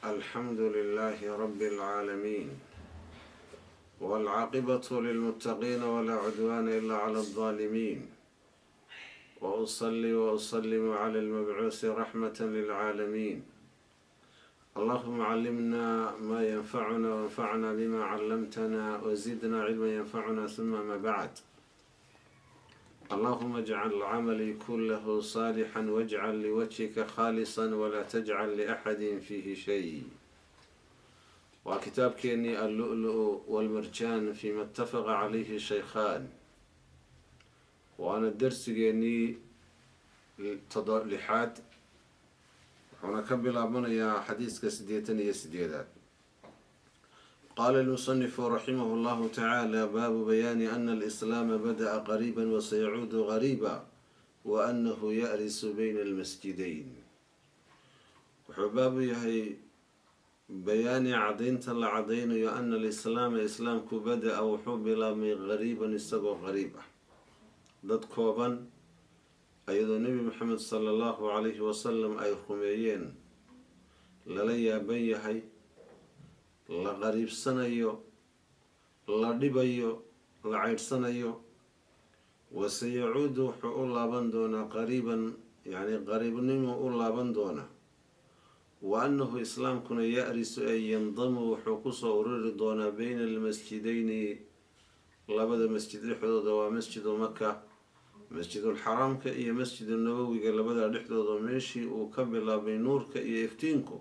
الحمد لله رب العالمين، والعاقبة للمتقين ولا عدوان إلا على الظالمين، وأصلي وأسلم على المبعوث رحمة للعالمين. اللهم علمنا ما ينفعنا وانفعنا بما علمتنا وزدنا علما ينفعنا، ثم ما بعد. اللهم اجعل عملي كله صالحا واجعل لوجهك خالصا ولا تجعل لأحد فيه شيء. وكتاب كيني اللؤلؤ والمرجان فيما اتفق عليه الشيخان، وأنا الدرس كيني لحاد ونكبل أبنا يا حديث كسديتن يسديدات. قال المصنف رحمه الله تعالى: باب بيان أن الإسلام بدأ قريبا وسيعود غريبا وأنه يأرس بين المسجدين. وحباب يهي بيان عدين تلا عدين أن الإسلام إسلامك بدأ وحبلا من غريبا استقو غريبا ضد كوبا أيضا النبي محمد صلى الله عليه وسلم أي خميين لليا بيهي la qariibsanayo, la dhibayo, la caydhsanayo. waseyacuudu wuxuu u laaban doonaa qariiban, yacni qariibnimo u laaban doonaa. wa annahu islaamkuna ya-risu ay yandamu wuxuu kusoo ururi doonaa bayna almasjidayni, labada masjid dhexdooda. waa masjidu maka, masjidulxaraamka iyo masjidu nabowiga, labada dhexdooda meeshii uu ka bilaabay nuurka iyo iftiinku,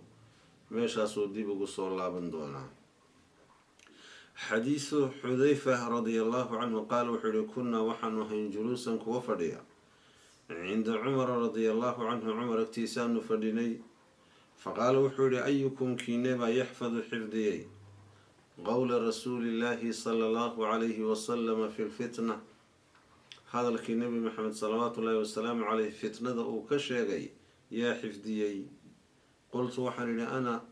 meeshaasuu dib ugu soo laaban doonaa. xadiisu xudayfa radia allahu canhu qaala wuxuu yihi: kunnaa waxaanu ahayn juluusan kuwa fadhiya cinda cumara radia allahu canhu, cumar agtiisaanu fadhinay. faqaala wuxuu yihi: ayukum kiinebaa yaxfadu xifdiyey qowla rasuulillaahi sala allahu calayhi wasalama fi lfitna, hadalkii nebi maxamed salawaatu ullaahi wasalaamu caleyh fitnada uu ka sheegay yaa xifdiyey. qultu waxaan idhi: ana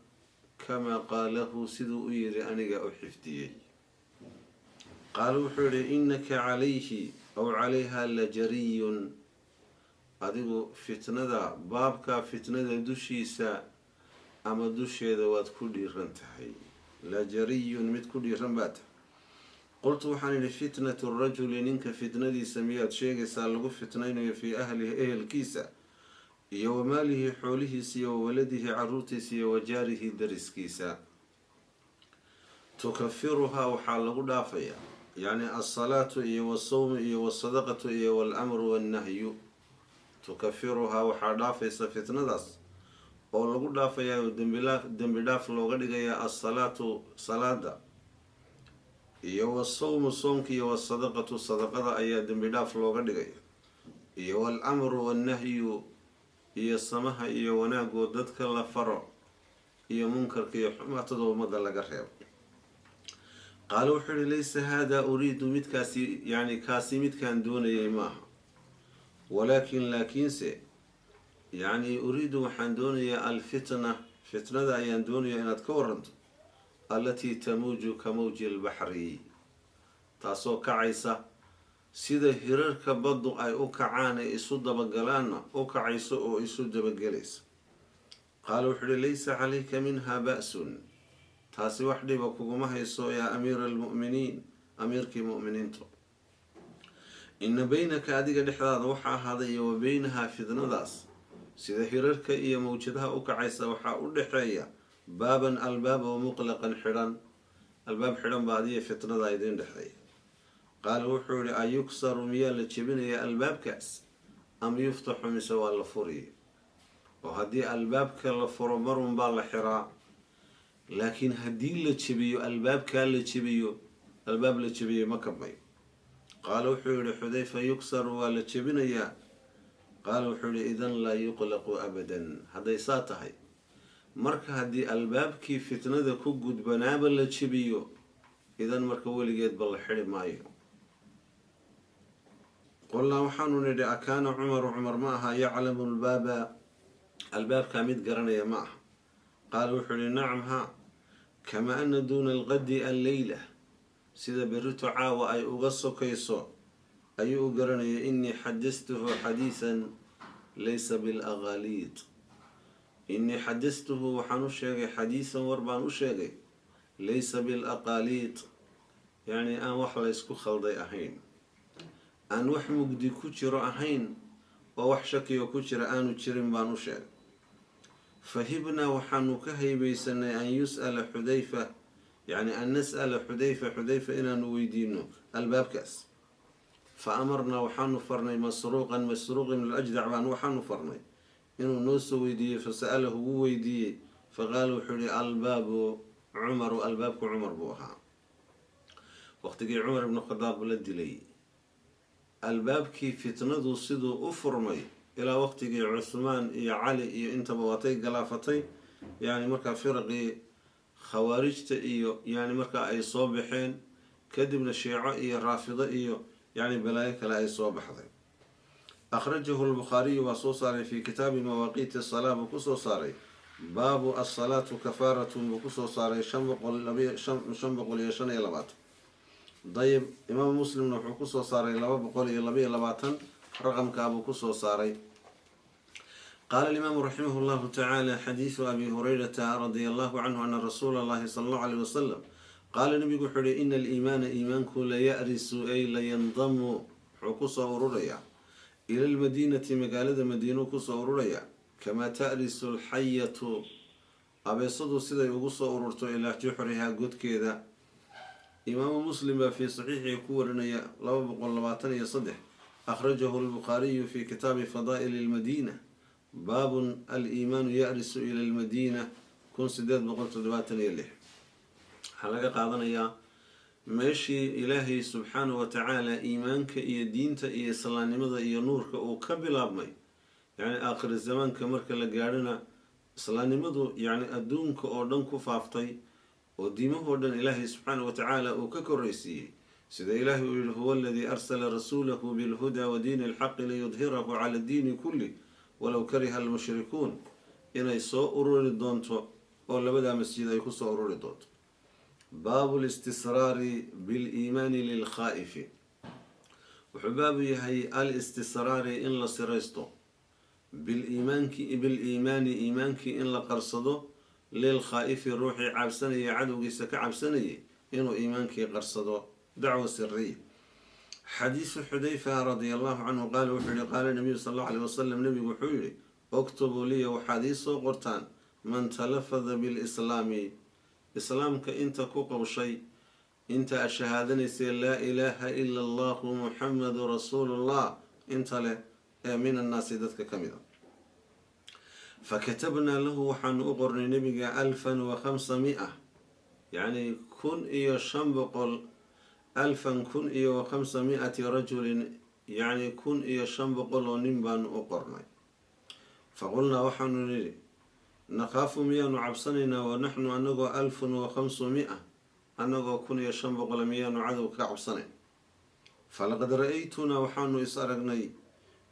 kamaa qaalahu, siduu u yidhi aniga u xifdiyey. qaala wuxuu yidhi: innaka calayhi aw calayha la jariyun, adigu fitnada, baabka fitnada dushiisa ama dusheeda waad ku dhiiran tahay. la jariyun, mid ku dhiiran baa tahay. qultu waxaan idhi: fitnatu rajuli, ninka fitnadiisa miyaad sheegaysaa lagu fitnaynayo fii ahlihi, ehelkiisa, iyo wamaalihi, xoolihiisa, iyo wawaladihi, caruurtiisa, iyo wajaarihi, dariskiisa. tukafiruhaa waxaa lagu dhaafayaa, yacni alsalaatu iyo wasawmu iyo wasadaqatu iyo walamru wannahyu. tukafiruhaa waxaa dhaafaysa fitnadaas oo lagu dhaafayaa oo dembi dhaaf looga dhigayaa alsalaatu, salaada, iyo wasawmu, soomka, iyo wasadaqatu, sadaqada ayaa dembi dhaaf looga dhigaya, iyo walamru wannahyu, iyo samaha iyo wanaagoo dadka la faro, iyo munkarka iyo xumaatada ummadda laga reebo. qaala wuxuu yihi: laysa haadaa uriidu, midkaasi, yacni kaasi midkaan doonayay maaha. laakiinse yacni uriidu waxaan doonayaa alfitna, fitnada ayaan doonayaa inaad ka waranto, allatii tamuuju ka mawji albaxri, taasoo kacaysa sida hirarka baddu ay u kacaan ee isu dabagalaanna u kacayso oo isu dabagelaysa. qaala wuxuu yihi: laysa calayka minha ba'sun, taasi wax dhiba kuguma hayso yaa amiira almu'miniin, amiirkii mu'miniinta. ina baynaka, adiga dhexdaada waxaa ahaaday, iyo wa beynahaa, fitnadaas sida hirarka iyo mawjadaha u kacaysa, waxaa u dhexeeya baaban, albaab oo muqlaqan, xidhan. albaab xidhan baa adiga fitnada idiin dhexeeya. qaala wuxuu yihi: ayuksaru, miyaa la jebinayaa albaabkaas, am yuftaxu, mise waa la furiya? oo haddii albaabka la furo marun baa la xiraa, laakiin haddii la jebiyo, albaabkaa la jebiyo, albaab la jebiyey ma kabmayo. qaala wuxuu yihi xudayfa: yuksaru, waa la jebinayaa. qaala wuxuu yihi: idan laa yuqlaqu abadan, hadday saa tahay, marka haddii albaabkii fitnada ku gudbanaaba la jebiyo, idan marka weligeedba la xidhi maayo. qulnaa waxaanu nidhi: akaana cumaru, cumar ma aha yaclamu lbaaba, albaabkaa mid garanaya ma aha. qaala wuxuu yihi: nacam, haa, kamaa ana duuna alqadi alleyla, sida berito caawa ay uga sokayso ayuu u garanaya. innii xadastuhu xadiisan laysa bilaqaaliid, إني حدثته وحنو شيغي حديثا وربان أشيغي ليس بالأقاليط يعني أن وحلا يسكو خلطي أهين أن وح مقدي كتير أهين ووحشكي وكتير آنو تشيرين بان أشيغ فهبنا وحنو كهيبيسن أن يسأل حذيفة يعني أن نسأل حذيفة إنا نويدينه الباب كاس فأمرنا وحنو فرني مسروق من الأجدع بان وحنو فرني إنه نوسو ويدي فسأله هو ويدي فقالوا حري الباب عمر البابك عمر بوها وقت جي عمر بن الخطاب ولدي لي البابكي فتنضو صدو أفرمي إلى وقت جي عثمان يا علي يا انت بواتي قلافتي يعني مركا فرقي خوارجت إيو يعني مركا أي صوبحين كدبنا الشيعة إيو رافضة إيو يعني بلايك لا أي صوبح ذي أخرجه البخاري وصوصاري في كتاب مواقيت الصلاة بكسو صاري باب الصلاة كفارة بكسو صاري شنبق ليشن يلبات طيب إمام مسلم نحو كسو صاري لبقول يلباتن رقم كابو كسو صاري قال الإمام رحمه الله تعالى حديث أبي هريرة رضي الله عنه أن رسول الله صلى الله عليه وسلم قال النبي حري إن الإيمان إيمانك لا يأرس أي لا ينضم حكسو ورريا إلى المدينة مقالة مدينة كسورية كما تأرس الحية أبي صدو سيدا يقص أورورتو إلى جحرها قد كذا إمام مسلم في صحيح يكورنا لو بقول لباتن يصدح أخرجه البخاري في كتاب فضائل المدينة باب الإيمان يأرس إلى المدينة كن سداد بقول تدباتن يليه حلقة قادنا يا ماشي إلهي سبحانه وتعالى إيمانك إيا دينتا إيا سلانيمدا إيا نورك أو كبلابمي يعني آخر الزمان كمرك لقارنا سلانيمدو يعني أدونك أو دنك فافتي وديمه ودن إلهي سبحانه وتعالى أو ككريسي سيدا إلهي هو الذي أرسل رسوله بالهدى ودين الحق ليظهره على الدين كله ولو كره المشركون إنا يسو أروري دونتو أو لبدا مسجد يكسو أروري دونتو باب الاستسرار بالإيمان للخائف وحبابي هي الاستسرار إن لا سريستو بالإيمان إيمانك إن لا قرصدو للخائف روحي عبسني عدو جسك عبسني إنه إيمانك قرصدو دعوة سرية حديث حذيفة رضي الله عنه قال النبي صلى الله عليه وسلم نبي وحيري اكتبوا لي وحديث قرطان من تلفظ بالإسلام إسلامك أنت كوكب شيء أنت أشهادني لا إله إلا الله محمد رسول الله أنت له من الناس ذاتك كمذا فكتبنا له وحن أقرن نبي 1500 يعني كن إيا شنبقل 1000 كن إيا 500 رجل يعني كن إيا شنبقل ونبان أقرن فقلنا وحن نريد نخاف ميان عبسننا ونحن أنغو 1500 أنغو كن يشنبق ميان عدو كعبسنين فلقد رأيتنا وحن إسارقني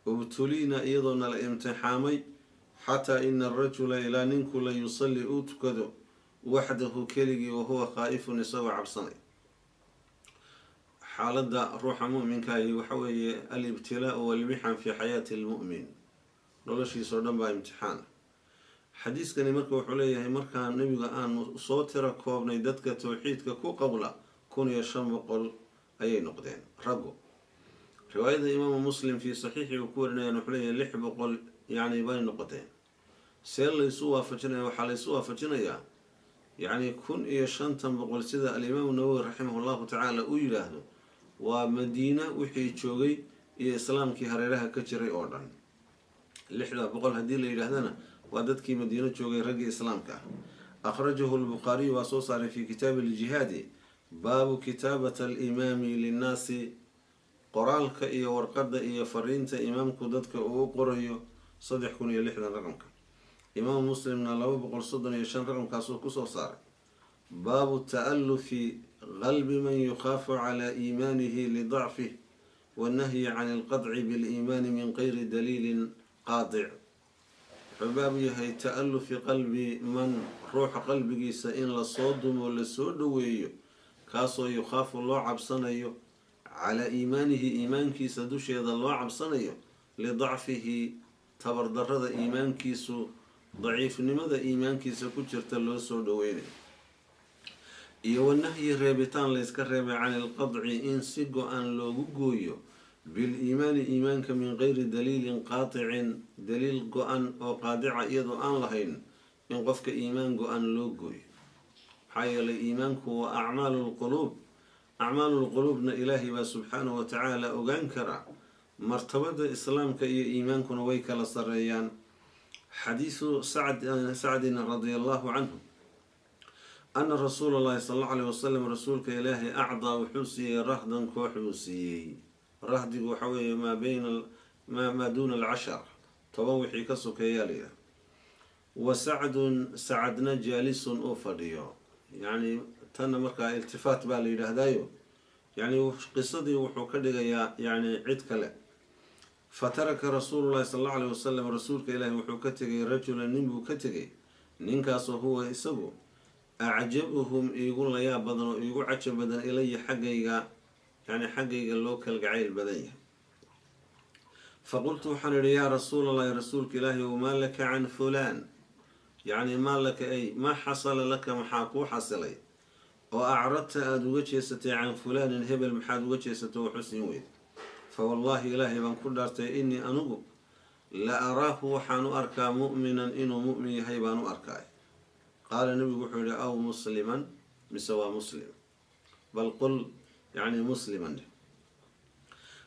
وابتلينا أيضا الامتحامي حتى إن الرجل إلى ننكو لا يصلي أوتكدو وحده كلي وهو خائف يسوى عبسني حالة روح مؤمن كاي وحوي الابتلاء والمحن في حياة المؤمن لولاش يصردن با امتحان حديث كان مركا وحوليه مركا النبي آن صوتر كوبني دتك توحيدك كو قولا كون يشم بقول أي نقدين رقو رواية الإمام مسلم في صحيح وكورنا نحوليه لح بقول يعني بين نقطين سير ليسوا فجنا وحال يسوا فجنا يعني كون يشنتم بقول سيدا الإمام النووي رحمه الله تعالى أيله ومدينة وحي تشوغي إسلام كي هريرها كجري أوردن لحدا بقول هدي اللي يلهدنا وددكي مدينة جوغي رقي إسلامك أخرجه البخاري وصوصار في كتاب الجهاد باب كتابة الإمام للناس قرالك إيا ورقد إيا فرينت إمامك ددك أو قريو صدح كون يلحنا رقمك إمام مسلم لو بقول صدن يشان رقمك صوصار باب التألف غلب من يخاف على إيمانه لضعفه والنهي عن القطع بالإيمان من غير دليل قاطع حبابي هي تألف قلبي من روح قلبي سئن لصودم ولسود ويو كاسو يخاف الله عبصنيو على إيمانه إيمانك سدوش يد الله عبصنيو لضعفه تبردرد إيمانك سو daciifnimada iimaankiisa ku jirta loo soo dhoweynayo iyo wanahyi reebitaan layska reebay can ilqadci in si go-an loogu gooyo biliimaani iimaanka min geyri daliilin qaaticin daliil go-an oo qaadica iyadoo aan lahayn in qofka iimaan go-an loo gooyo. maxaa yeelay iimaanku waa acmaalu lquluub, acmaalulquluubna ilaahay baa subxaanahu watacaala ogaan karaa. martabada islaamka iyo iimaankuna way kala sareeyaan. xadiisu sacdin radia allahu canhu ana rasuula llahi sala allahu alayh wasalam rasuulka ilaahay acdaa wuxuu siiyey rahdan koox buu siiyey. rahdigu waxa weeye maa duuna alcashar, 10 wixii ka sokeeyaa layidhaha. wa sacdun sacadna jaalisun uu fadhiyo, yacni tanna markaa iltifaat baa la yidhaahdaayo, yacni qisadii wuxuu ka dhigayaa yacni cid kale. fataraka rasuulu llahi sala allahu alayh wasalam rasuulka ilaahi wuxuu ka tegay rajulan nin buu ka tegay, ninkaasoo huwa isagu acjabuhum iigu layaab badan oo iigu cajab badan ilaya xaggayga, yani xaggayga loo kalgacayl badan yahay. faqultu waxaan idhi yaa rasuula allahi rasuulka ilaahi ow maa laka can fulaan, yacni maa laka ay maa xasala laka maxaa kuu xasilay oo acradta aada uga jeesatay can fulaanin hebel maxaad uga jeesatay oo xusin weyd. fa wallaahi ilaahay baan ku dhaartay innii anugu la araahu waxaan u arkaa mu'minan inuu mu'min yahay baan u arkaay. qaala nabigu wuxuu yihi aw musliman, mise waa muslim, bal qul yacni musliman.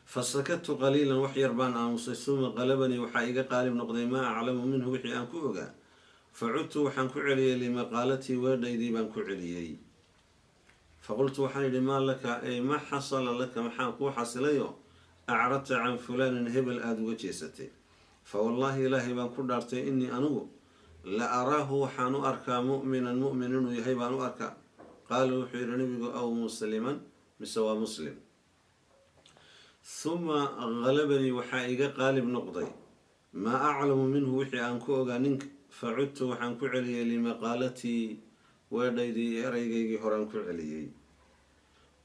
fasakadtu qaliilan wax yar baan aamusay, suma qalabanii waxaa iga qaalib noqday maa aclamu minhu wixii aan ku ogaa. facudtu waxaan ku celiyey limaqaalatii weedhaydii baan ku celiyey. faqultu waxaan idhi maa laka ay ma xasala laka maxaa kuu xasilayo acradta can fulaanin hebel aada uga jeesatay. fa wallaahi ilaahay baan ku dhaartay innii anugu la araahu waxaan u arkaa mu'minan mu'min inuu yahay baan u arkaa. qaala wuxuu yidhi nabigu aw musliman, mise waa muslim. huma qalabanii waxaa iga qaalib noqday maa aclamu minhu wixii aan ku ogaa ninka. facudtu waxaan ku celiyey limaqaalatii weedhaydii ereygaygii horaan ku celiyey.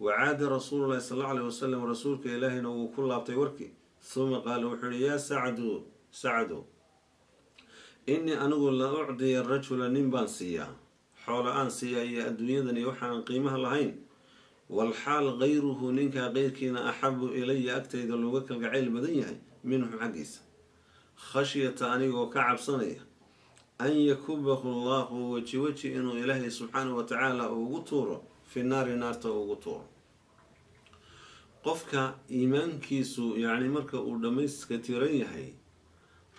wacaada rasuulu llahi sala allahu alayh wasalam rasuulka ilaahina wuu ku laabtay warkii. huma qaala wuxuu yihi yaa sacdu innii anigu la ucdiya rajula nin baan siiyaa, xoolo aan siiyaa iyo adduunyadan iyo waxaan qiimaha lahayn. walxaal gayruhu ninkaa qeyrkiina axabu ilaya agtayda looga kalgacayl badan yahay minhu xaggiisa. khashyata anigoo ka cabsanaya an yakubahu allahu weji inuu ilaahay subxaanahu watacaala ugu tuuro fi naari, naarta ugu tuuro. qofka iimaankiisu yacni marka uu dhammayska tiran yahay,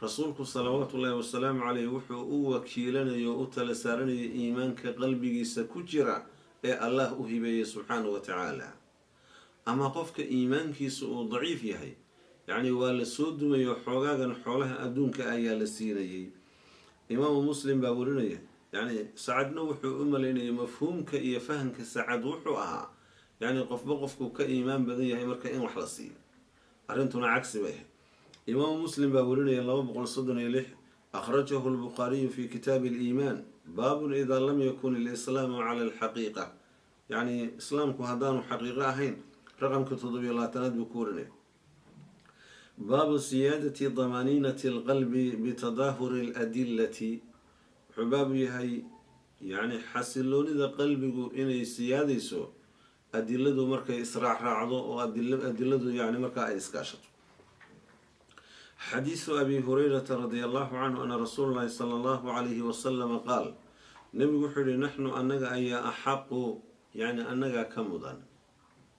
rasuulku salawaatu ullaahi wasalaamu caleyh wuxuu u wakiilanayo o u tala saaranayay iimaanka qalbigiisa ku jira ee allah u hibeeyey subxaanahu watacaala. ama qofka iimaankiisa uu daciif yahay, yacni waa la soo dumayo xoogaagan xoolaha adduunka ayaa la siinayay. imaamu muslim baa warinaya, yacni sacadna wuxuu u malaynayay mafhuumka iyo fahamka sacad wuxuu ahaa yacni qofba qofku ka iimaan badan yahay marka in wax la siiyo. arrintuna cagsi bay ahayd. imaamu muslim baa warinaya 236 akhrajahu lbukhaariyu fi kitaabi aliimaan baabun idaa lam yakun ilislaamu cala alxaqiiqa, yacni islaamku haddaanu xaqiiqo ahayn, raqamka 7-aad buu ku warinaya. baabu siyaadati damaaniinati alqalbi bitadaahuri aladillati, wuxuu baabu yahay yacni xasiloonida qalbigu inay siyaadayso adiladu markay israacraacdo oo adiladu yacni markaa ay iskaashato. xadiisu abi hurayrata radia allahu canhu ana rasuula llahi sala allahu calayhi wasalama qaal, nabigu wuxuu yihi naxnu annaga ayaa axaqu, yacni annagaa ka mudan,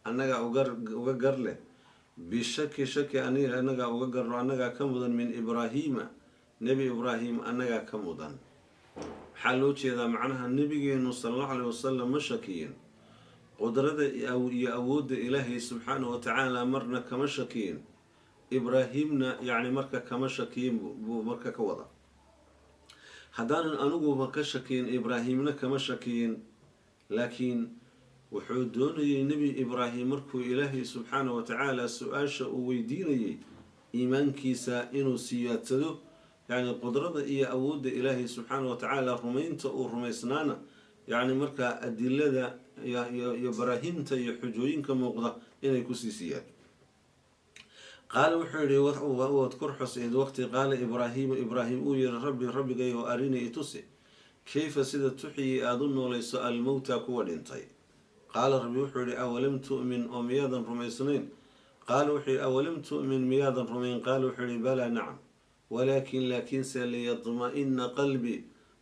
annagaa uga gar leh bishaki annagaa uga garno, annagaa ka mudan min ibraahiima, nebi ibraahim annagaa ka mudan. maxaa loo jeedaa? macnaha nebigeenu sala allahu alayh wasalam ma shakiyin qudrada iyo awoodda ilaahay subxaanahu watacaala, marna kama shakiyin. ibraahimna yacni marka kama shakiyin buu marka ka wada. haddaanan aniguba ka shakiyin, ibraahimna kama shakiyin, laakiin wuxuu doonayay nebi ibraahim markuu ilaahay subxaanahu watacaala su-aasha uu weydiinayay iimaankiisa inuu siyaadsado, yacni qudrada iyo awoodda ilaahay subxaanahu watacaala rumaynta uu rumaysnaana, yacni markaa adilada iyo baraahimta iyo xujooyinka muuqda inay kusii siyaado. qaala wuxuu yihi wadkur xus id waqti qaala ibraahiimu ibraahim uu yihi rabbi rabbigayo arinii itusi kayfa sida tuxyi aada u noolayso almowta kuwa dhintay. qaala rabbi wuxuu yihi awalam tu'min oo miyaadan rumaysnayn? qaala wuxuu yihi awalam tu'min miyaadan rumayn? qaala wuxuu yihi balaa nacam laakiinse liyadma-ina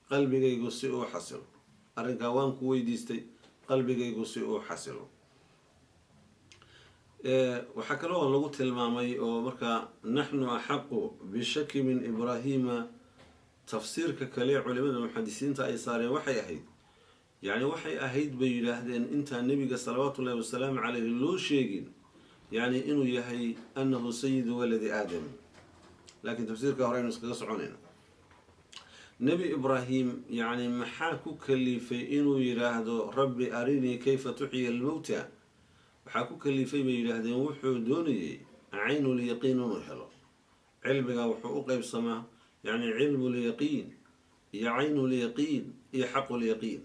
qalbigaygu si uu xasilo. arrinkaa waan ku weydiistay qalbigaygu si uu xasilo. waxaa kaloo lagu tilmaamay oo markaa naxnu axaqu bishaki min ibraahiima tafsiirka kale culimada muxadisiinta ay saareen waxay ahayd waxay ahayd bay yidhaahdeen intaan nebiga salawaatu ullahi wasalaamu caleyhi loo sheegin inuu yahay anahu sayidu waladi aadam. laakiin tafsiirka hore aynu iskaga soconayna. nebi ibraahim maxaa ku kalifay inuu yidhaahdo rabbi arinii kayfa tuxyi almowta? waxaa ku kalifay bay yidhaahdeen wuxuu doonayay caynulyaqiin inuu helo. cilmiga wuxuu u qeybsamaa cilmulyaqiin iyo caynulyaqiin iyo xaqulyaqiin.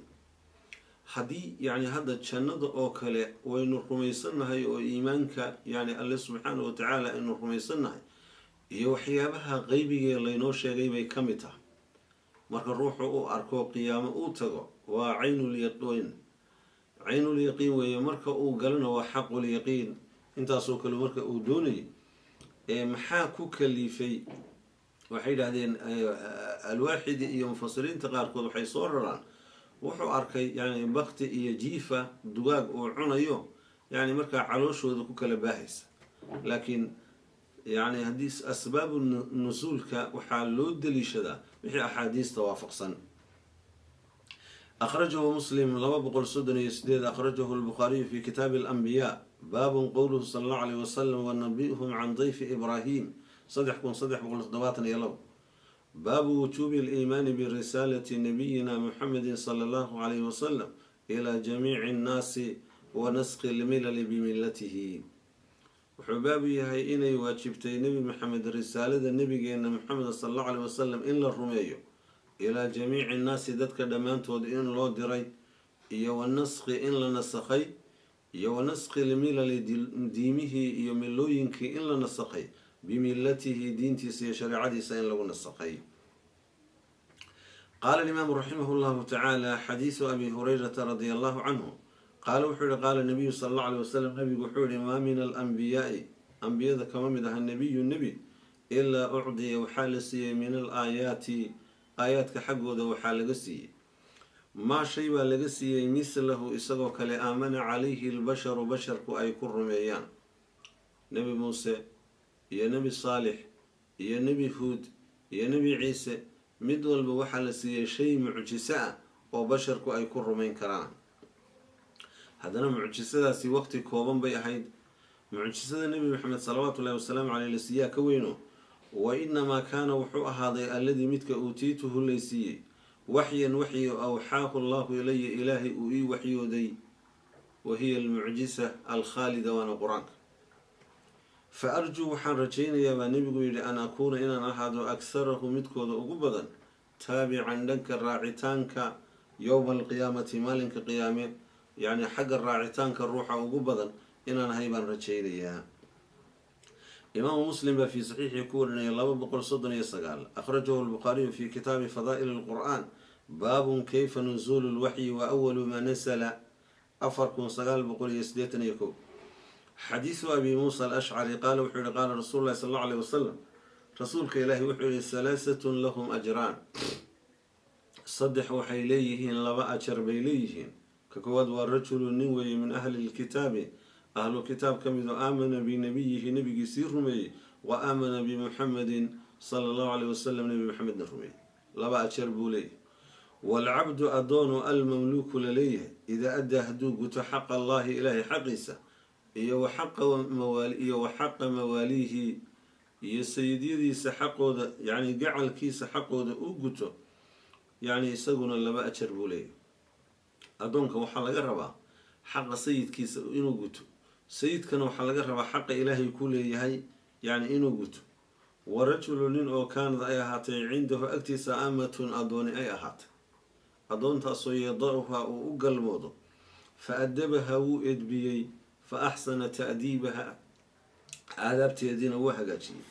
haddii hadda jannada oo kale waynu rumaysannahay oo iimaanka alle subxaana wa tacaala aynu rumaysannahay iyo waxyaabaha qeybigee laynoo sheegay bay ka mid tahay. marka ruuxu u arko qiyaamo uu tago waa caynulyaqiin weeye. marka uu galana waa xaqulyaqiin. intaasoo kale marka uu doonayay maxaa ku kalifay? waxay yidhahdeen alwaaxidi iyo mufasiriinta qaarkood waxay soo raraan wuxuu arkay bakti iyo jiifa dugaag uu cunayo markaa calooshooda ku kala baahaysa. laakiin haddii asbaabu nusuulka waxaa loo daliishadaa wixii axaadiista waafaqsan. akhrajahu muslim 238 akhrajahu lbukhaariyu fi kitaabi alanbiyaa baabun qowluhu sala allahu alayh wasalam wanabi'hum can dayfi ibraahim 3372 baabu wujuubi aliimaani birisaalati nabiyina muxamedi sala allahu calayhi wasalam ilaa jamiici annaasi wa nasqi lmilali bimilatihi. wuxuu baabu yahay inay waajibtay nebi maxamed risaalada nebigeena muxamed sala allahu calayhi wasalam in la rumeeyo ilaa jamiici annaasi dadka dhammaantood in loo diray iyo wanasqi in la nasakhay iyo wanasqi lmilali diimihii iyo milooyinkii in la nasakhay bimilatihi diintiisa iyo shareecadiisa in lagu nasakhay. qaala alimaamu raximah llahu tacaala xadiisu abi hurayrata radia allahu canhu qaala wuxuu yihi qaala nabiyu sala allahu alayh wasalam nabigu wuxuu yihi maa min alanbiyaai ambiyada kama mid aha nebiyu nebi ilaa ucdiya waxaa la siiyey min alaayaati aayaadka xaggooda waxaa laga siiyey maa shay baa laga siiyey mislahu isagoo kale aamana calayhi albasharu basharku ay ku rumeeyaan. nebi muuse iyo nebi saalix iyo nebi huud iyo nebi ciise mid walba waxaa la siiyey shay mucjiso ah oo basharku ay ku rumayn karaan. haddana mucjisadaasi waqti kooban bay ahayd. mucjisada nebi maxamed salawaatu ullahi wasalaamu caleyh la siiyaa ka weyno wa inamaa kaana wuxuu ahaaday alladii midka uutiituhu lay siiyey waxyan waxyi awxaahu allahu ilaya ilaahay uu ii waxyooday wa hiya almucjisa alkhaalida waana qur-aanka. fa arjuu waxaan rajaynayaa baa nebigu yidhi an akuuna inaan ahaado akharahu midkooda ugu badan taabican dhanka raacitaanka yowma alqiyaamati maalinka qiyaame xagga raacitaanka ruuxa ugu badan inaan ahay baan rajaynayaa. imaamu muslim baa fii saxiixii ku warinaya 239 akhrajahu lbukhaariyu fi kitaabi fadaa'il lqur'aan baabun kayfa nuzuulu lwaxyi wa awalu maa nasala 4981. xadiisu abi muusa alashcari qaala wuxuu yihi qaala rasuulu lahi sal allau alayh wasalam rasuulka ilaahi wuxuu yihi halaasatun lahum ajraan saddex waxay leeyihiin laba ajar bay leeyihiin. ka koowaad waa rajulu nin weeye min ahli lkitaabi ahlu kitaab ka mid oo aamana binabiyihi nebigiisii rumeeyey wa aamana bimuxamedin sala allahu alayh wasalam nebi maxamedna rumeeyey. laba ajar buu leeyahay. waalcabdu adoonu almamluuku la leeyahay idaa addaa hadduu guto xaqa allahi ilaahay xaqiisa iyo waxaqa mawaaliihi iyo sayidyadiisa xaqooda gacalkiisa xaqooda u guto isaguna laba ajar buu leeyahay. addoonka waxaa laga rabaa xaqa sayidkiisa inuu guto. sayidkana waxaa laga rabaa xaqa ilaahay ku leeyahay inuu guto. wa rajulu nin oo kaanad ay ahaatay cindahu agtiisa amatun adooni ay ahaatay addoontaasoo yadacuha uu u galmoodo fa adabaha wuu edbiyey fa axsana ta'diibaha aadaabteediina wuu hagaajiyey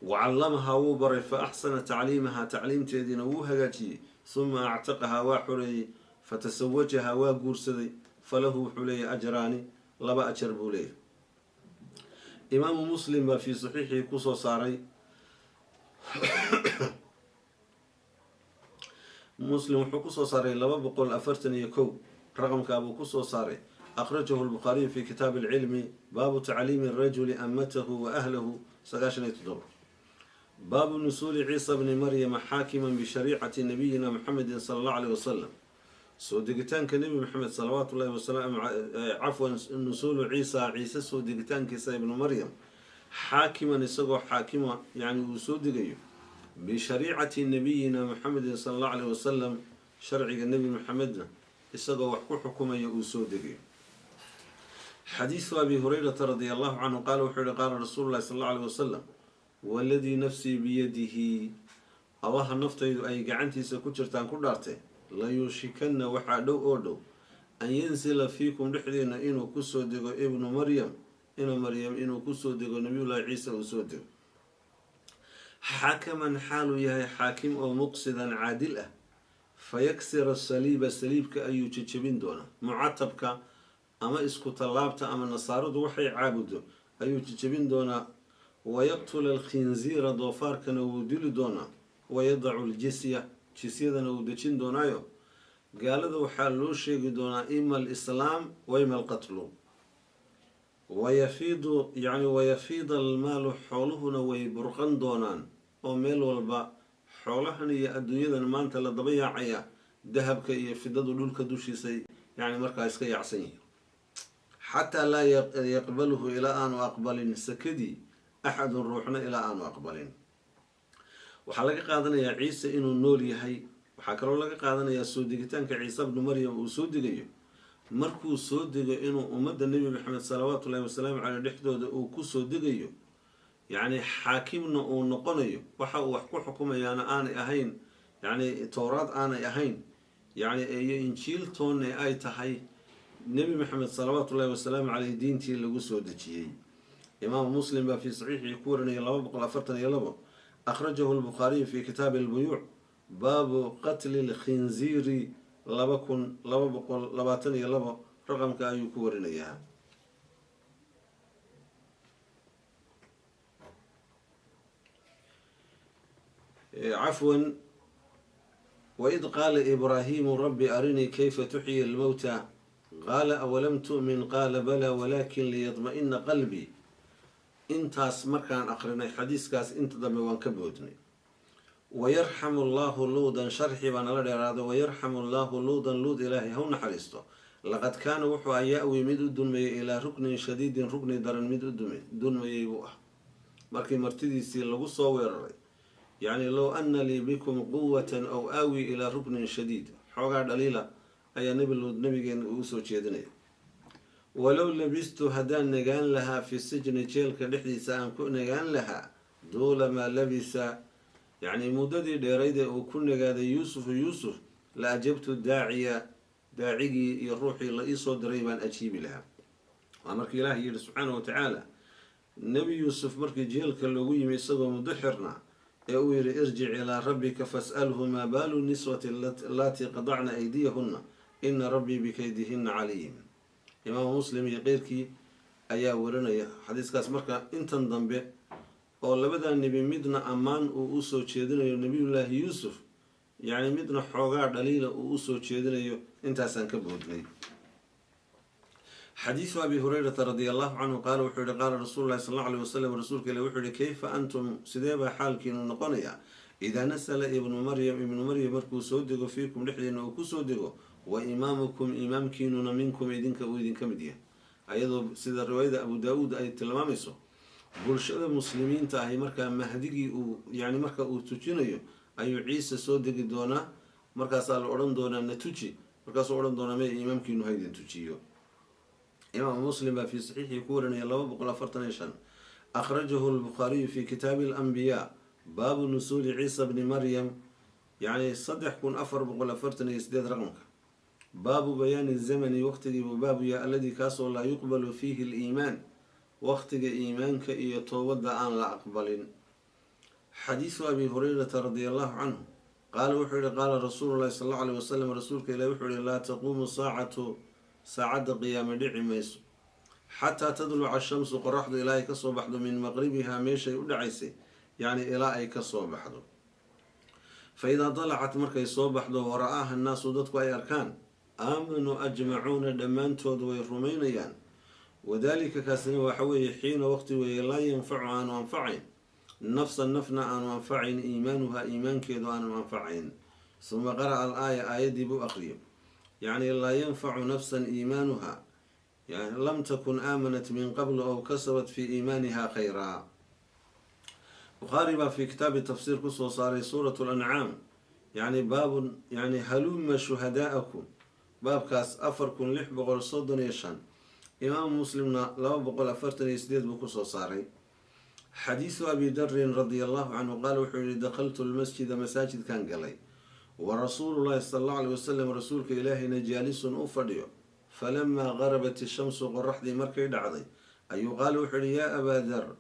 wacallamahaa wuu baray fa axsana tacliimahaa tacliimteediina wuu hagaajiyey huma actaqahaa waa xoreeyey fatasawajahaa waa guursaday falahu wuxuu leeyahy ajraani 2 ajar buu leeyahy imaamu muslim baa fii saxiixii kusoo saaray muslim wuxuu kusoo saaray 241 raqamkaabuu kusoo saaray akhrajahu lbukhaariyu fi kitaabi alcilmi baabu tacliimi arajuli amatahu wa ahlahu 97 baabu nusuuli ciisa bni maryama xaakiman bishariicati nabiyina muxamedin sala allahu alayh wasalam soo degitaanka nebi maxamed salawaatu ullahi wasalaamu cafwan nusuulu ciise soo degitaankiisa ibnu maryam xaakiman isagoo xaakima yani uu soo degayo bishariicati nabiyina muxamedin sala allahu alayh wasalam sharciga nebi maxamedna isagoo wax ku xukumaya uu soo degayo xadiisu abi hurayrata radi allahu canhu qaala wuxuu yihi qaala rasuulu llahi sala allahu alayh wasalam waladii nafsii biyadihi abaha naftaydu ay gacantiisa ku jirtaan ku dhaartay layuushikanna waxaa dhow oo dhow an yansila fiikum dhexdeena inuu kusoo dego ibnu maryam inuu kusoo dego nabiyullaahi ciisa uu soo dego xakaman xaaluu yahay xaakim oo muqsidan caadil ah fayaksira saliiba saliibka ayuu jejebin doonaa mucatabka ama isku tallaabta ama nasaaradu waxay caabudo ayuu jejebin doonaa wayaqtula alkhinziira doofaarkana wuu dili doonaa wayadacu ljisya jisyadana wuu dejin doonaayo gaalada waxaa loo sheegi doonaa ima alislaam wa ima alqatlu wayafiida almaalu xooluhuna way burqan doonaan oo meel walba xoolahan iyo adduunyadan maanta la daba yaacaya dahabka iyo fidadu dhulka dushiisay yani markaa iska yaacsan yihin xataa laa yaqbaluhu ilaa aanu aqbalin sakadii axadun ruuxna ilaa aanu aqbalin waxaa laga qaadanayaa ciise inuu nool yahay waxaa kaloo laga qaadanayaa soo degitaanka ciise bnu maryam uu soo degayo markuu soo dego inuu ummadda nebi maxamed salawaatu ullahi wasalaamu caleyh dhexdooda uu kusoo degayo yacni xaakimna uu noqonayo waxa uu wax ku xukumayaana aanay ahayn yacni towraad aanay ahayn yacni iyo injiiltoonne ay tahay nebi maxamed salawaatu ullahi wasalaamu caleyh diintii lagu soo dejiyey imaamu muslim baa fii saxiixii ku warinaya 242 akhrajahu lbukhaariyu fi kitaabi albuyuuc baabu qatli lkhinziiri 2222 raqamka ayuu ku warinayaa cafwan waid qaala ibraahimu rabbi arinii kayfa tuxyi almowta qaala awalam tu'min qaala balaa walakin liyadma-ina qalbii intaas markaan aqrinay xadiiskaas inta dambe waan ka boodnay wayarxamu allahu luudan sharxi baa nala dheeraado wayarxamu allahu luudan luud ilaahay haw naxariisto laqad kaana wuxuu ya-wi mid u dulmayay ilaa ruknin shadiidin rugni daran mid u dulmayay buu ah markii martidiisii lagu soo weeraray yacni low ana lii bikum quwatan aw aawi ilaa ruknin shadiid xoogaa dhaliila ayaa nebi luud nabigeena ugu soo jeedinaya walow labistu haddaan nagaan lahaa fi sijni jeelka dhexdiisa aan ku nagaan lahaa duula maa labisa yacni muddadii dheerayde uu ku nagaaday yuusuf la ajabtu daaciya daacigii iyo ruuxii la iisoo diray baan ajiibi lahaa waa markii ilaahay yidhi subxaana wa tacaala nebi yuusuf markii jeelka loogu yimi isagoo muddo xirna ee uu yidhi irjic ilaa rabbika fas'alhu maa baalu niswati allatii qadacna aydiyahunna ina rabbii bikaydihinna caliim imaamu muslim iyo keyrkii ayaa warinaya xadiiskaas marka intan dambe oo labadaa nebi midna ammaan uu usoo jeedinayo nebiyullaahi yuusuf yacni midna xoogaa dhaliila uu usoo jeedinayo intaasaan ka boodnay xadiisu abi hurayrata radi allahu canhu qaala wuxuu yihi qaala rasuulu llahi sal allau alayh wasalam rasuulka ilah wuxuu yihi kayfa antum sidee baa xaalkiinu noqonayaa idaa nasala ibnu maryam markuu soo dego fiikum dhexdeena uu kusoo dego wa imaamukum imaamkiinuna minkum idinka uu idinka mid yahay ayadoo sida riwaayada abu daa-uud ay tilmaamayso bulshada muslimiinta ahi markaa mahdigii uu yani marka uu tujinayo ayuu ciise soo degi doonaa markaasaa la odhan doonaa na tuji markaasuu odhan doonaa me imaamkiinu haydin tujiyo imaamu muslim baa fii saxiixii ku warinaya 245 akhrajahu lbukhaariyu fi kitaabi alanbiyaa baabu nusuuli ciisa bni maryam yani 3448 raqamka baabu bayaani zamani waqtigiibuu baabu yaa alladii kaasoo laa yuqbalu fiihi aliimaan waqtiga iimaanka iyo toobadda aan la aqbalin. xadiisu abi hurayrata radiallahu canhu qaala wuxuu yihi qaala rasuulu llahi sal allau aleyh wasalam rasuulka ilahi wuxuu yihi laa taquumu saacatu saacadda qiyaame dhici mayso xataa tadluca ashamsu qoraxdu ilaa ay kasoo baxdo min maqribihaa meeshay u dhacaysay yacni ilaa ay kasoo baxdo. fa idaa dalacat markay soo baxdo wara-aaha annaasu dadku ay arkaan aamanuu ajmacuuna dhammaantood way rumaynayaan. wadaalika kaasina waxa weeye xiina waqti weeye laa yanfacu aanu anfacayn nafsan nafna aanu anfacayn iimaanuhaa iimaankeedu aanu anfacayn. suma qara'a al-aaya aayaddii buu aqriyo yacni laa yanfacu nafsan iimaanuhaa yani lam takun aamanat min qablu aw kasabat fii iimaaniha khayraa. bukhaari baa fi kitaabi tafsiir kusoo saaray suurat lancaam yani baabun yani haluma shuhadaa'akum baabkaas 4635. imaamu muslimna 248 buu kusoo saaray. xadiisu abi darin radia allahu canhu qaala wuxuu yihi dakhaltu lmasjida masaajidkan galay wa rasuulu llahi sala allahu aleyh wasalam rasuulka ilaahayna jaalisun u fadhiyo. falamaa qarabat ishamsu qoraxdii markay dhacday ayuu qaala wuxuu yihi yaa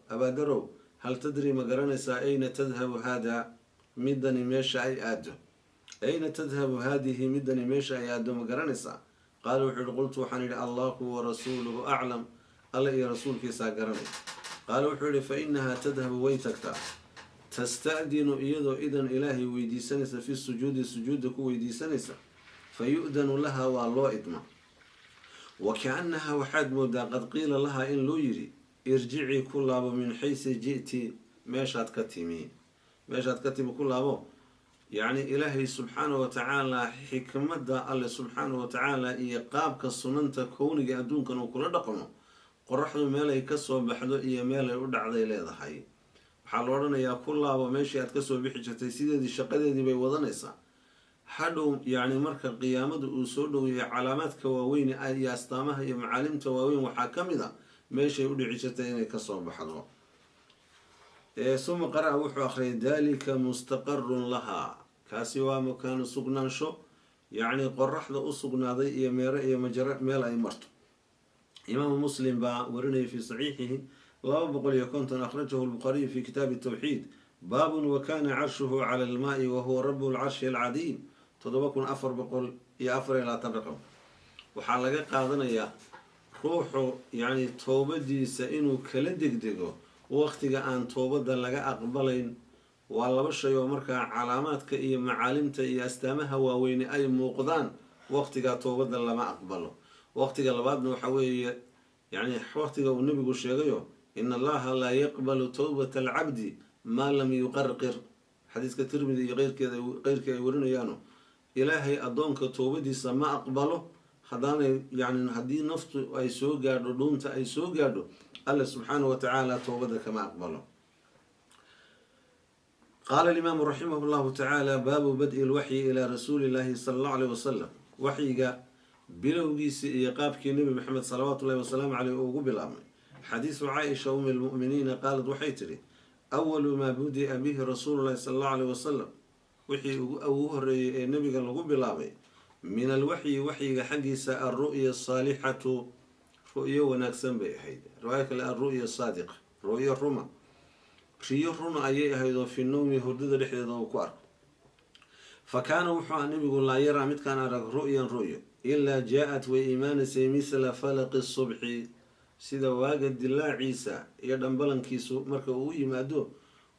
abaadarow hal tadri ma garanaysaa ayna tadhabu haadaa midani meesha ay aado ayna tadhabu haadihi midani meesha ay aado ma garanaysaa? qaala wuxuu yihi qultu waxaan yidhi allahu warasuuluhu aclam alla iyo rasuulkiisaa garanay. qaala wuxuu yihi fa inahaa tadhabu way tagtaa tasta'dinu iyadoo idan ilaahay weydiisanaysa fi sujuudi sujuudda ku weydiisanaysa fa yu-danu laha waa loo idma. wa ka-annahaa waxaad moodaa qad qiila lahaa in loo yidhi irjicii ku laabo min xaysi ji'ti meeshaad ka timi ku laabo. yacni ilaahay subxaana wa tacaala xikmadda alle subxaana wa tacaala iyo qaabka sunanta kowniga adduunkan uu kula dhaqmo qoraxdu meelay kasoo baxdo iyo meelay u dhacday leedahay. waxaa la odhanayaa ku laabo meeshii aad kasoo bixi jirtay sideedii shaqadeedii bay wadanaysaa. hadhow yacni marka qiyaamada uu soo dhoweeyay calaamaadka waaweyn iyo astaamaha iyo macaalimta waaweyn waxaa ka mid a meeshay u dhici jirtay inay kasoo baxdo. suma qara-a wuxuu akhriyay dalika mustaqarun lahaa kaasi waa makaanu sugnaansho yacni qoraxda u sugnaaday iyo meere iyo majare meel ay marto. imaamu muslim baa warinayay fi saxiixihi 250 akhrajahu lbukhaariyu fi kitaabi tawxiid baabun wa kana carshuhu cala almaai wa huwa rabu lcarshi alcadiim 7424 raqam. waxaa laga qaadanayaa ruuxu yacni toobadiisa inuu kala degdego waqtiga aan toobadda laga aqbalayn waa laba shay oo markaa calaamaadka iyo macaalimta iyo astaamaha waaweyne ay muuqdaan waqtigaa toobadda lama aqbalo. waqtiga labaadna waxa weeye yani waqtiga uu nebigu sheegayo in allaha laa yaqbalu towbata alcabdi maa lam yuqarqir xadiiska tirmidi iyo qeyrkii ay warinayaano ilaahay addoonka toobadiisa ma aqbalo haddaanay yani haddii naftu ay soo gaadho dhuunta ay soo gaadho alle subxaana wa tacaala toobadda kama aqbalo. qaala alimaamu raximah llahu tacaala baabu badi lwaxyi ilaa rasuuli llahi sala allahu aleyh wasalam waxyiga bilowgiisii iyo qaabkii nebi maxamed salawaatu ullahi wasalaamu caleyh uu ugu bilaabmay. xadiisu caaisha umi lmu'miniina qaalad waxay tidhi awalu maa budi'a bihi rasuulu llahi sala allahu aleyh wasalam wixii ugu horeeyey ee nebiga lagu bilaabay min alwaxyi waxyiga xaggiisa alru'ya asaalixatu ru'yo wanaagsan bay ahayd. riwaayo kale alru'ya saadiqa ru'yo ruma riyo runa ayay ahayd oo fi nowmi hurdada dhexdeeda uu ku arko. fa kaana wuxuu aha nebigu laa yaraa midkaan arag ru'yan ru'yo ilaa jaa-at way imaanaysay misla falaqi subxi sida waaga dilaaciisa iyo dhambalankiisu marka uu yimaado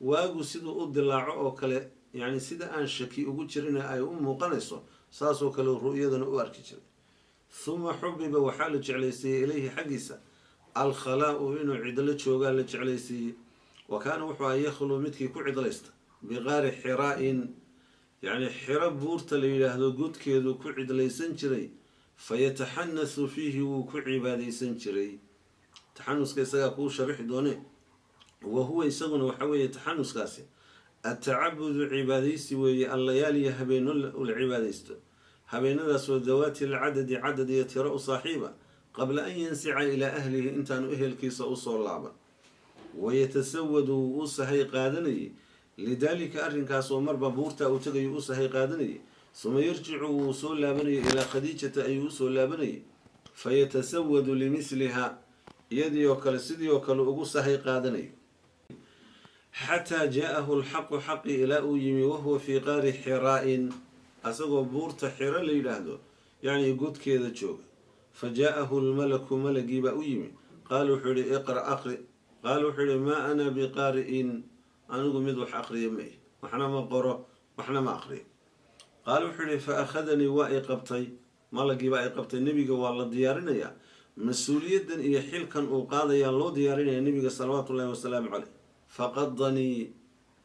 waagu siduu u dilaaco oo kale yani sida aan shaki ugu jirin ay u muuqanayso saasoo kale ru'yadana u arki jiray. huma xubiba waxaa la jeclaysiiyey ilayhi xaggiisa alkhalaa-u inuu cidlo joogaa la jeclaysiiyey. wa kaana wuxuu aha yakhluu midkii ku cidlaysta biqaari xiraa-in yacni xiro buurta la yidhaahdo godkeedu ku cidlaysan jiray fayataxanasu fiihi wuu ku cibaadaysan jiray. taxanuska isagaa kuu sharixi doone wa huwa isaguna waxa weeye taxanuskaasi atacabudu cibaadaysi weeye allayaaliya habeeno la cibaadaysto habeenadaasoo dawaati lcadadi cadad iyo tiro u saaxiiba qabla an yansica ilaa ahlihi intaanu ehelkiisa usoo laaban. wayatasawadu wuu u sahay qaadanayay lidaalika arrinkaas oo marba buurtaa uu tagayo u sahay qaadanayay. suma yarjicu wuu soo laabanayay ilaa khadiijata ayuu usoo laabanayay fayatasawadu limisliha iyadii oo kale sidii oo kale ugu sahay qaadanayo xataa jaa-ahu lxaqu xaqi ilaa uu yimi wahuwa fii qaari xiraa'in asagoo buurta xiro la yidhaahdo yacni godkeeda jooga fa jaa-ahu lmalaku malagii baa u yimi qaala wuxuu yihi iqra' aqri qaala wuxuu yihi maa ana biqaari'in anigu mid wax aqriya ma ihi waxna ma qoro waxna ma aqriyo qaala wuxuu yihi fa akhadanii waa i qabtay malagii baa i qabtay nebiga waa la diyaarinayaa mas-uuliyaddan iyo xilkan uu qaadayaa loo diyaarinaya nebiga salawaatu ullahi wasalaamu caleyh faqadanii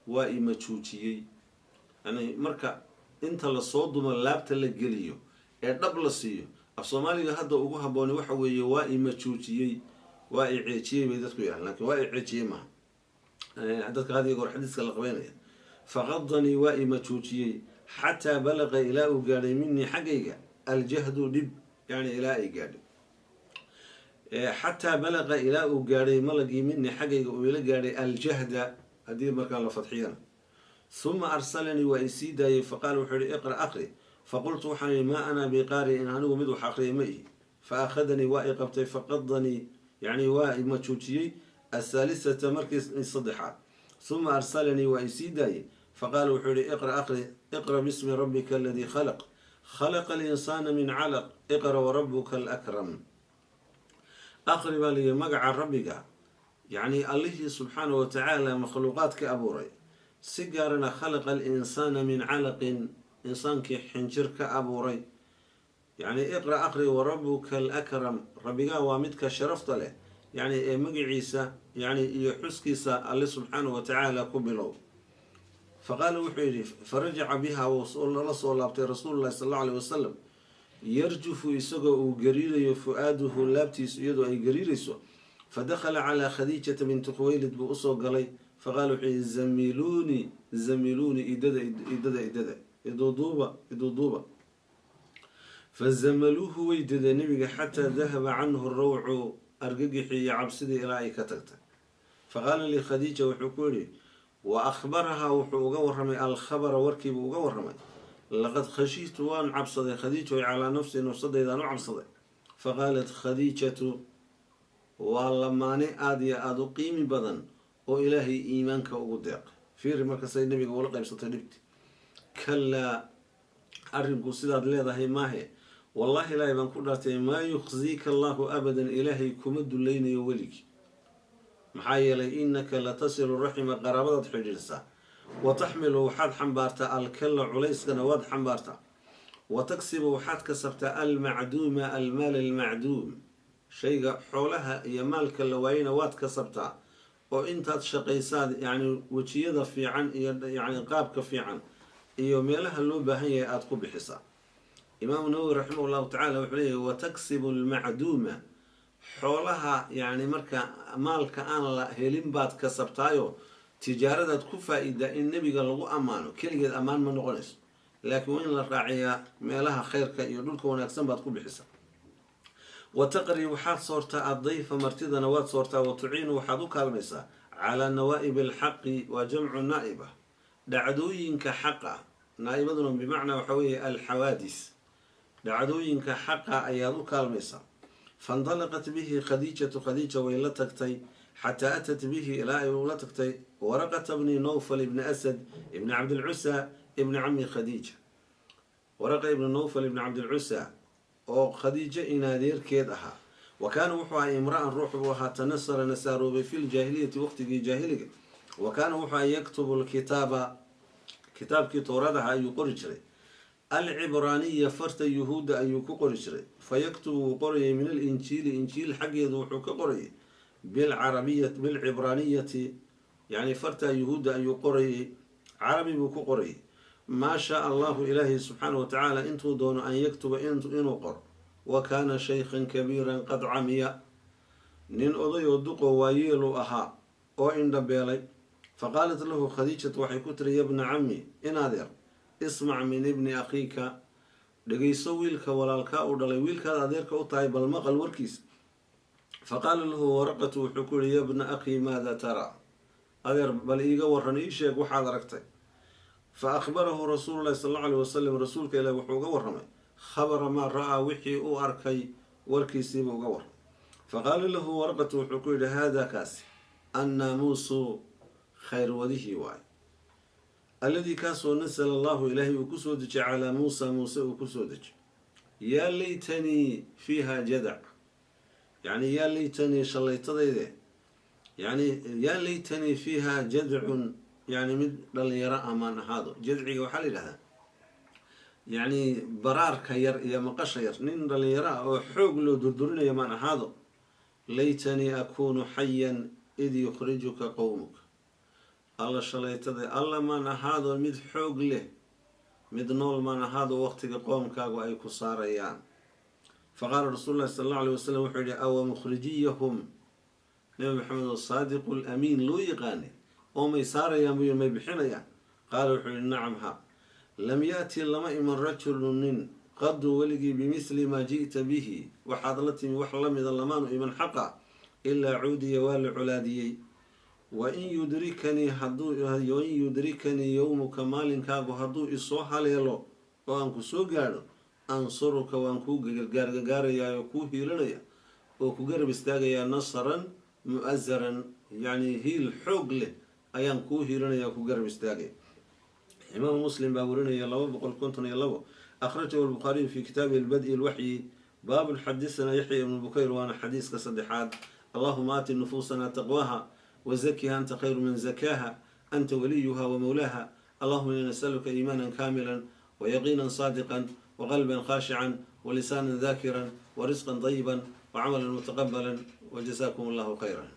waa i majuujiyey yani marka inta lasoo dumo laabta la geliyo ee dhab la siiyo af soomaaliga hadda ugu habbooni waxa weeye waa i majuujiyey waa i ceejiyey bay dadku yidhahan lakin waa i ceejiyey maaha dadka hadiga goor xadiiska la qabeynaya faqadanii waa i majuujiyey xataa balaqa ilaa uu gaadhay minii xaggayga aljahdu dhib yani ilaa ay gaadhay xataa balaqa ilaa uu gaadhay malagii minii xaggayga uu ila gaadhay aljahda haddii markaa la fadxiyana uma arsalanii waa i sii daayey faqaala wuxuu yihi iqra' aqri faqultu waxaan yihi maa ana biqaari'in anigu mid wax aqriya ma ihi fa akhadanii waa i qabtay faqadanii yani waa i majuujiyey ahaalisata markii saddexaad uma arsalanii waa i sii daayey faqaala wuxuu yihi iqra' aqri iqra' bismi rabbika aladii khalaq khalaqa alinsaana min calaq iqra' warabuka alakram aqri baa layihi magaca rabbiga yacni allihii subxaana wa tacaala makhluuqaadka abuuray si gaarana khalaqa alinsaana min calaqin insaankii xinjir ka abuuray yacni iqra' aqri warabuka alakram rabbigaa waa midka sharafta leh yacni ee magaciisa yani iyo xuskiisa alle subxaana wa tacaala ku bilow faqaala wuxuu yidhi farajaca biha lala soo laabtay rasuulu llahi sal allau alayh wasalam yarjufu isagoo uu gariirayo fu-aaduhu laabtiisu iyadoo ay gariirayso fadakhala calaa khadiijata binti khuwaylid buu usoo galay faqaala wuxuu yihi zamiluuni idada iduuduuba fazamaluuhu way dadeen nebiga xataa dahaba canhu rawcu argagixii iyo cabsidii ilaa ay ka tagtay faqaala likhadiija wuxuu ku yihi wa akhbarahaa wuxuu uga warramay alkhabara warkiibuu uga warramay laqad khashiitu waan cabsaday khadiijo calaa nafsii nafsadeydaan u cabsaday faqaalat khadiijatu waa lamaane aada iyo aada u qiimi badan oo ilaahay iimaanka ugu deeqay fiiri markasay nabiga ula qaybsatay dhibti kalaa arrinku sidaad leedahay maahe wallahi ilaahay baan ku dhaartay maa yukhziika allahu abadan ilaahay kuma dulaynayo weligii maxaa yeelay innaka la tasilu raxima qaraabadaad xidhiidhsaa wa taxmilu waxaad xambaartaa alkalla culayskana waad xambaartaa wa taksibu waxaad kasabtaa almacduuma almaal almacduum shayga xoolaha iyo maalka la waayana waad kasabtaa oo intaad shaqaysaad yacni wejiyada fiican iyo yacni qaabka fiican iyo meelaha loo baahan yahay aada ku bixisaa imaamu nawowi raximah llahu tacala wuxuu leeyahy wataksibu almacduuma xoolaha yacni marka maalka aan la helin baad kasabtaayo tijaaradaad ku faa-idaa in nebiga lagu ammaano keligeed ammaan ma noqonayso laakiin waa in la raaciyaa meelaha khayrka iyo dhulka wanaagsan baad ku bixisaa wa taqri waxaad soortaa addayfa martidana waad soortaa wa tuciinu waxaad u kaalmaysaa calaa nawaa'ibi alxaqi waa jamcu naa'iba dhacdooyinka xaqa naa-ibaduna bimacnaa waxaa weeye alxawaadis dhacdooyinka xaqa ayaad u kaalmaysaa faindalaqat bihi khadiijatu khadiija way la tagtay xataa atat bihi ilaa ay ula tagtay waraqata bni nawfal ibni asad ibni cabdilcusa ibni cami khadiija waraqa ibni nawfal ibni cabdilcusa oo khadiijo inaadeerkeed ahaa wa kaana wuxuu ahaa imra-an ruux buu ahaa tanasara nasaaroobay fi ljaahiliyati waqtigii jaahiliga wa kaana wuxuu aha yaktubu lkitaaba kitaabkii towradaha ayuu qori jiray alcibraaniya farta yuhuudda ayuu ku qori jiray fa yaktubu wuu qorayay min alinjiili injiil xaggeedu wuxuu ka qorayay bilcibraaniyati yani farta yuhuudda ayuu qorayay carabi buu ku qorayay maa shaa allahu ilaahi subxaana wa tacaala intuu doono an yaktuba inuu qoro wa kaana shaykhan kabiiran qad camiya nin oday oo duqo waayeelu ahaa oo indhabeelay faqaalat lahu khadiijatu waxay ku tiri yabna cami inadeer ismac min ibni akhiika dhegayso wiilka walaalkaa u dhalay wiilkaad adeerka u tahay bal maqal warkiisa faqaala lahu waraqatu wuxuu ku yihi yabna akhii maada taraa adeer bal iiga waran ii sheeg waxaad aragtay fa akhbarahu rasuulu llahi sal allau alayh wasalam rasuulka ilaah wuxuu uga warramay khabara maa ra-aa wixii uu arkay warkiisiibuu uga warramay faqaala lahu warqatu wuxuu ku yidhi haadaa kaasi annaamuusu khayr wadihii waay alladii kaasoo nasala allahu ilaahay uu kusoo dejiyay calaa muusa muuse uu kusoo dejiyay yaa laytanii fiiha jadac yani yaa laytanii shallaytadayde yani yaa laytanii fiiha jadcun yani mid dhalinyaro amaan ahaado. jadciga waxaa la yidhahdaa yani baraarka yar iyo maqasha yar, nin dhalinyaro ah oo xoog loo durdurinayo maan ahaado. laytanii akuunu xayan id yukhrijuka qowmuka, alla shalaytada alla maan ahaado mid xoog leh, mid nool maan ahaado waqtiga qoomkaagu ay ku saarayaan. faqaala rasuulu llahi sala allahu alayh wasalam wuxuu yihi awa mukhrijiyahum, nabi maxamed oo saadiqu lamiin loo yaqaanay oo may saarayaan buy may bixinayaan. qaala wuxuu yihi nacam ha, lam yaati lama iman rajulu nin qadu weligii bimisli maa ji'ta bihi, waxaad la timi wax la mida lamaanu iman xaqa, ilaa cuudiya waa la colaadiyey. wain yudrikanii yowmuka, maalinkaagu hadduu isoo haleelo oo aan ku soo gaadho, ansuruka waan kuu gargaarayaa oo kuu hiilanaya oo ku garab istaagayaa nasran mu'azaran, yani hiil xoog leh ayaan kuu hiilanaya ku garab istaagaya. imaamu muslim baa warinaya 252. akhrajahu albukhaariyu fi kitaabihi albad'i alwaxyi baabun xadisana yaxya ibnu bukayr, waana xadiiska saddexaad. allahuma aati nufuusana taqwaha wazakiha anta khayru man zakaaha anta waliyuha wamawlaaha. allahuma ina nasaluka iimaanan kaamilan wayaqiinan saadiqan waqalban khaashican walisaanan daakiran warisqan طayiban wacamalan mutaqabalan wajazakum allahu khayran.